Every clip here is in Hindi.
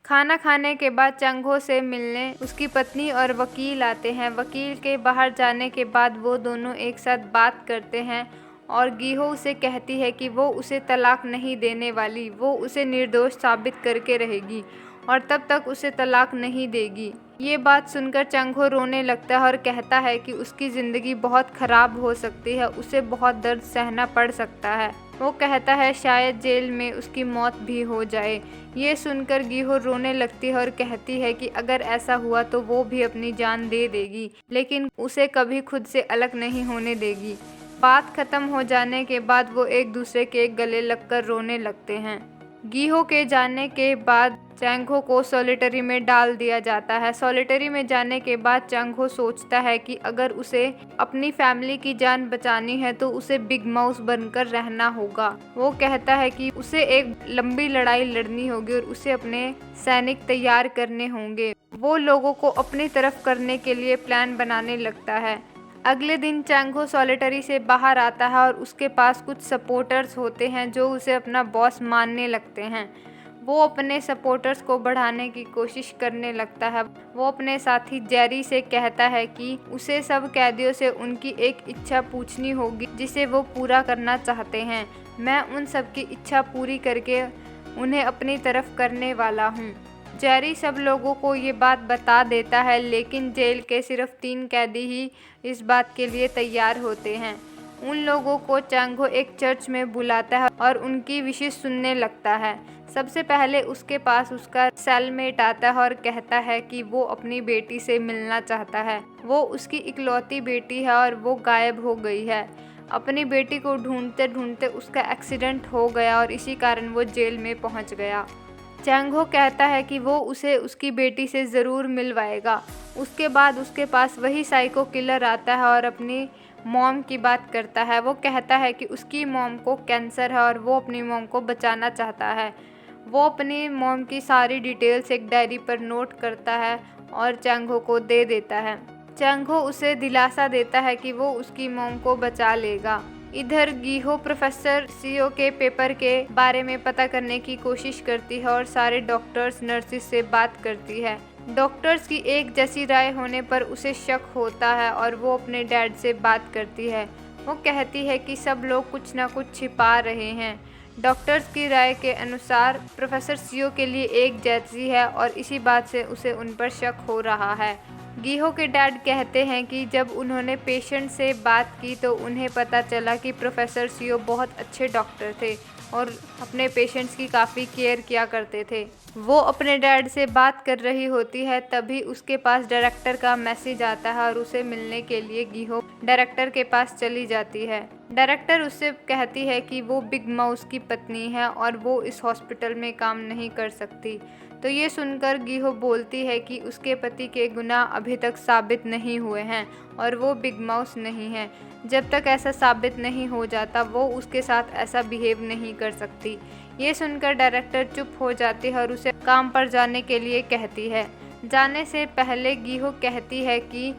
खाना खाने के बाद चंग-हो से मिलने उसकी पत्नी और वकील आते हैं। वकील के बाहर जाने के बाद वो दोनों एक साथ बात करते हैं और गी-हो उसे कहती है कि वो उसे तलाक नहीं देने वाली, वो उसे निर्दोष साबित करके रहेगी और तब तक उसे तलाक नहीं देगी। ये बात सुनकर चंग-हो रोने लगता है और कहता है कि उसकी ज़िंदगी बहुत ख़राब हो सकती है, उसे बहुत दर्द सहना पड़ सकता है। वो कहता है शायद जेल में उसकी मौत भी हो जाए। ये सुनकर गी-हो रोने लगती है और कहती है कि अगर ऐसा हुआ तो वो भी अपनी जान दे देगी, लेकिन उसे कभी खुद से अलग नहीं होने देगी। बात खत्म हो जाने के बाद वो एक दूसरे के गले लगकर रोने लगते हैं। गी-हो के जाने के बाद चंग-हो को सॉलिटरी में डाल दिया जाता है। सॉलिटरी में जाने के बाद चंग-हो सोचता है कि अगर उसे अपनी फैमिली की जान बचानी है तो उसे बिग माउस बनकर रहना होगा। वो कहता है कि उसे एक लंबी लड़ाई लड़नी होगी और उसे अपने सैनिक तैयार करने होंगे। वो लोगों को अपनी तरफ करने के लिए प्लान बनाने लगता है। अगले दिन चंग-हो सॉलिटरी से बाहर आता है और उसके पास कुछ सपोर्टर्स होते हैं जो उसे अपना बॉस मानने लगते हैं। वो अपने सपोर्टर्स को बढ़ाने की कोशिश करने लगता है। वो अपने साथी जेरी से कहता है कि उसे सब कैदियों से उनकी एक इच्छा पूछनी होगी जिसे वो पूरा करना चाहते हैं। मैं उन सब की इच्छा पूरी करके उन्हें अपनी तरफ करने वाला हूँ। जेरी सब लोगों को ये बात बता देता है, लेकिन जेल के सिर्फ 3 कैदी ही इस बात के लिए तैयार होते हैं। उन लोगों को चंग-हो एक चर्च में बुलाता है और उनकी विशेष सुनने लगता है। सबसे पहले उसके पास उसका सेलमेट आता है और कहता है कि वो अपनी बेटी से मिलना चाहता है। वो उसकी इकलौती बेटी है और वो गायब हो गई है। अपनी बेटी को ढूंढते ढूंढते उसका एक्सीडेंट हो गया और इसी कारण वो जेल में पहुंच गया। चंग-हो कहता है कि वो उसे उसकी बेटी से ज़रूर मिलवाएगा। उसके बाद उसके पास वही साइको किलर आता है और अपनी मॉम की बात करता है। वो कहता है कि उसकी मॉम को कैंसर है और वो अपनी मॉम को बचाना चाहता है। वो अपनी मॉम की सारी डिटेल्स एक डायरी पर नोट करता है और चंग-हो को दे देता है। चंग-हो उसे दिलासा देता है कि वो उसकी मॉम को बचा लेगा। इधर गी-हो प्रोफेसर सीओ के पेपर के बारे में पता करने की कोशिश करती है और सारे डॉक्टर्स नर्सिस से बात करती है। डॉक्टर्स की एक जैसी राय होने पर उसे शक होता है और वो अपने डैड से बात करती है। वो कहती है कि सब लोग कुछ ना कुछ छिपा रहे हैं। डॉक्टर्स की राय के अनुसार प्रोफेसर सीओ के लिए एक जैसी है और इसी बात से उसे उन पर शक हो रहा है। गी-हो के डैड कहते हैं कि जब उन्होंने पेशेंट से बात की तो उन्हें पता चला कि प्रोफेसर सीओ बहुत अच्छे डॉक्टर थे और अपने पेशेंट्स की काफ़ी केयर किया करते थे। वो अपने डैड से बात कर रही होती है, तभी उसके पास डायरेक्टर का मैसेज आता है और उसे मिलने के लिए गी-हो डायरेक्टर के पास चली जाती है। डायरेक्टर उससे कहती है कि वो बिग माउस की पत्नी है और वो इस हॉस्पिटल में काम नहीं कर सकती। तो ये सुनकर गी-हो बोलती है कि उसके पति के गुनाह अभी तक साबित नहीं हुए हैं और वो बिग माउस नहीं है। जब तक ऐसा साबित नहीं हो जाता वो उसके साथ ऐसा बिहेव नहीं कर सकती। ये सुनकर डायरेक्टर चुप हो जाती है और उसे काम पर जाने के लिए कहती है। जाने से पहले गी-हो कहती है कि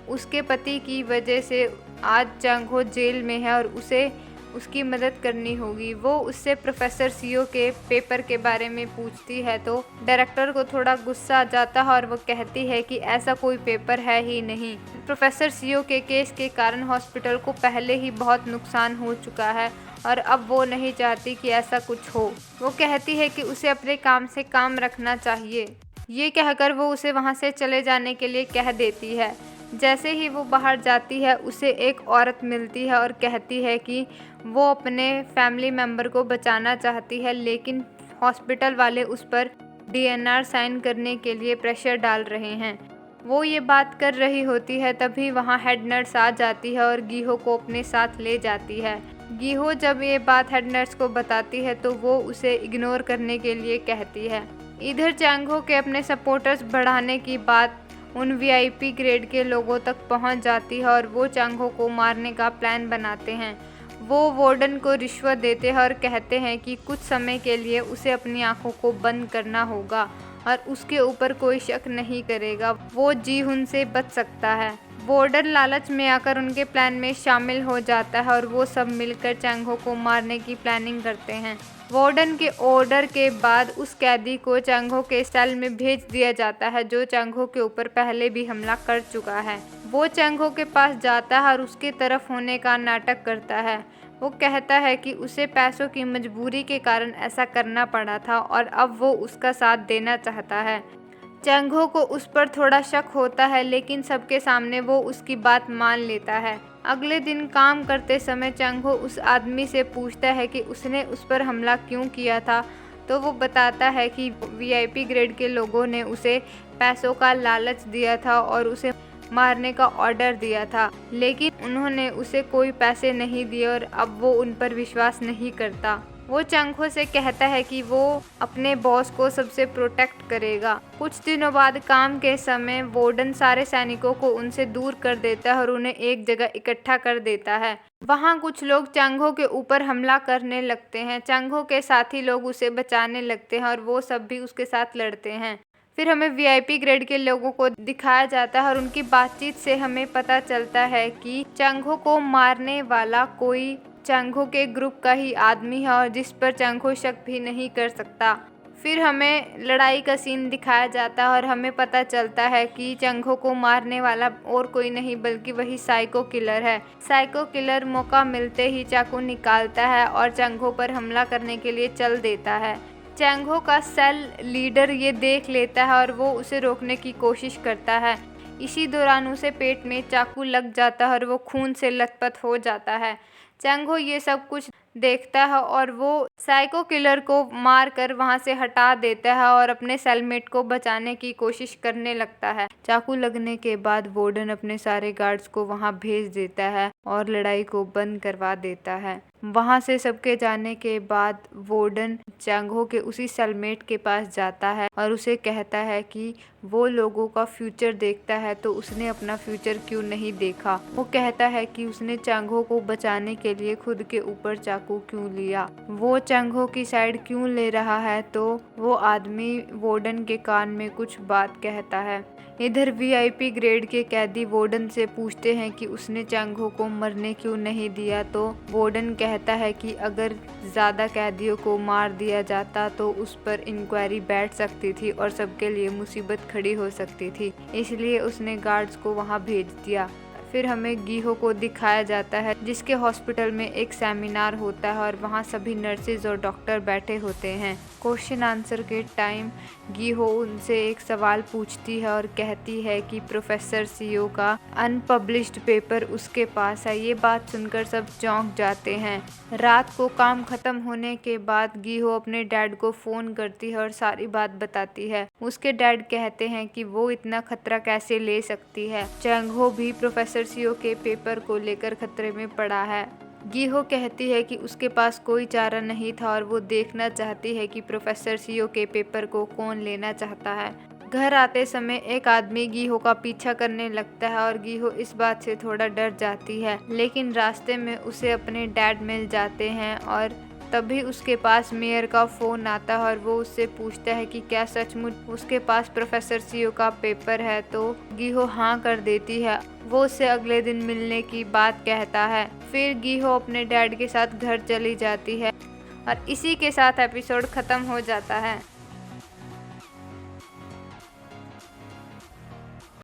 उसके पति की वजह से आज चंग-हो जेल में है और उसे उसकी मदद करनी होगी। वो उससे प्रोफेसर सीओ के पेपर के बारे में पूछती है तो डायरेक्टर को थोड़ा गुस्सा आ जाता है और वो कहती है कि ऐसा कोई पेपर है ही नहीं। प्रोफेसर सीओ के केस के कारण हॉस्पिटल को पहले ही बहुत नुकसान हो चुका है और अब वो नहीं चाहती कि ऐसा कुछ हो। वो कहती है कि उसे अपने काम से काम रखना चाहिए। ये कहकर वो उसे वहाँ से चले जाने के लिए कह देती है। जैसे ही वो बाहर जाती है उसे एक औरत मिलती है और कहती है कि वो अपने फैमिली मेम्बर को बचाना चाहती है, लेकिन हॉस्पिटल वाले उस पर DNR साइन करने के लिए प्रेशर डाल रहे हैं। वो ये बात कर रही होती है तभी वहाँ हेड नर्स आ जाती है और गी-हो को अपने साथ ले जाती है। गी-हो जब ये बात हेड नर्स को बताती है तो वो उसे इग्नोर करने के लिए कहती है। इधर चंग-हो के अपने सपोर्टर्स बढ़ाने की बात उन VIP ग्रेड के लोगों तक पहुंच जाती है और वो चंग-हो को मारने का प्लान बनाते हैं। वो वार्डन को रिश्वत देते हैं और कहते हैं कि कुछ समय के लिए उसे अपनी आंखों को बंद करना होगा और उसके ऊपर कोई शक नहीं करेगा, वो जी-हुन से बच सकता है। वॉर्डन लालच में आकर उनके प्लान में शामिल हो जाता है और वो सब मिलकर चैंग-हो को मारने की प्लानिंग करते हैं। वार्डन के ऑर्डर के बाद उस कैदी को चैंग-हो के सेल में भेज दिया जाता है जो चैंग-हो के ऊपर पहले भी हमला कर चुका है। वो चैंग-हो के पास जाता है और उसके तरफ होने का नाटक करता है। वो कहता है कि उसे पैसों की मजबूरी के कारण ऐसा करना पड़ा था और अब वो उसका साथ देना चाहता है। चैंग-हो को उस पर थोड़ा शक होता है, लेकिन सबके सामने वो उसकी बात मान लेता है। अगले दिन काम करते समय चैंग-हो उस आदमी से पूछता है कि उसने उस पर हमला क्यों किया था, तो वो बताता है कि वीआईपी ग्रेड के लोगों ने उसे पैसों का लालच दिया था और उसे मारने का ऑर्डर दिया था, लेकिन उन्होंने उसे कोई पैसे नहीं दिए और अब वो उन पर विश्वास नहीं करता। वो चैंग-हो से कहता है कि वो अपने बॉस को सबसे प्रोटेक्ट करेगा। कुछ दिनों बाद काम के समय वार्डन सारे सैनिकों को उनसे दूर कर देता है और उन्हें एक जगह इकट्ठा कर देता है। वहाँ कुछ लोग चैंग-हो के ऊपर हमला करने लगते हैं। चैंग-हो के साथी लोग उसे बचाने लगते हैं और वो सब भी उसके साथ लड़ते हैं। फिर हमें वीआईपी ग्रेड के लोगों को दिखाया जाता है और उनकी बातचीत से हमें पता चलता है कि चैंग-हो को मारने वाला कोई चैंग-हो के ग्रुप का ही आदमी है और जिस पर चैंग-हो शक भी नहीं कर सकता। फिर हमें लड़ाई का सीन दिखाया जाता है और हमें पता चलता है कि चैंग-हो को मारने वाला और कोई नहीं बल्कि वही साइको किलर है। साइको किलर मौका मिलते ही चाकू निकालता है और चैंग-हो पर हमला करने के लिए चल देता है। चैंग-हो का सेल लीडर ये देख लेता है और वो उसे रोकने की कोशिश करता है। इसी दौरान उसे पेट में चाकू लग जाता है और वो खून से लथपथ हो जाता है। चैंग-हो ये सब कुछ देखता है और वो साइको किलर को मार कर वहाँ से हटा देता है और अपने सेलमेट को बचाने की कोशिश करने लगता है। चाकू लगने के बाद वार्डन अपने सारे गार्ड्स को वहाँ भेज देता है और लड़ाई को बंद करवा देता है। वहाँ से सबके जाने के बाद वार्डन चैंग-हो के उसी सेलमेट के पास जाता है और उसे कहता है कि वो लोगों का फ्यूचर देखता है तो उसने अपना फ्यूचर क्यों नहीं देखा। वो कहता है कि उसने चैंग-हो को बचाने के लिए खुद के ऊपर चाकू क्यों लिया, वो चैंग-हो की साइड क्यों ले रहा है। तो वो आदमी वार्डन के कान में कुछ बात कहता है। इधर वीआईपी ग्रेड के कैदी वार्डन से पूछते हैं कि उसने चैंग-हो को मरने क्यों नहीं दिया, तो वार्डन कहता है कि अगर ज़्यादा कैदियों को मार दिया जाता तो उस पर इंक्वायरी बैठ सकती थी और सबके लिए मुसीबत खड़ी हो सकती थी, इसलिए उसने गार्ड्स को वहां भेज दिया। फिर हमें गीहो को दिखाया जाता है जिसके हॉस्पिटल में एक सेमिनार होता है और वहाँ सभी नर्सेज और डॉक्टर बैठे होते हैं। क्वेश्चन आंसर के टाइम गीहो उनसे एक सवाल पूछती है और कहती है कि प्रोफेसर सीओ का अनपब्लिश्ड पेपर उसके पास है। ये बात सुनकर सब चौंक जाते हैं। रात को काम खत्म होने के बाद गीहो अपने डैड को फ़ोन करती है और सारी बात बताती है। उसके डैड कहते हैं कि वो इतना खतरा कैसे ले सकती है। चैंग-हो भी प्रोफेसर सीओ के पेपर को लेकर खतरे में पड़ा है। गीहो कहती है कि उसके पास कोई चारा नहीं था और वो देखना चाहती है कि प्रोफेसर सीओ के पेपर को कौन लेना चाहता है। घर आते समय एक आदमी गीहो का पीछा करने लगता है और गीहो इस बात से थोड़ा डर जाती है, लेकिन रास्ते में उसे अपने डैड मिल जाते हैं और तभी उसके पास मेयर का फ़ोन आता है और वो उससे पूछता है कि क्या सचमुच उसके पास प्रोफेसर सीओ का पेपर है, तो गीहो हाँ कर देती है। वो उससे अगले दिन मिलने की बात कहता है। फिर गीहो अपने डैड के साथ घर चली जाती है और इसी के साथ एपिसोड ख़त्म हो जाता है।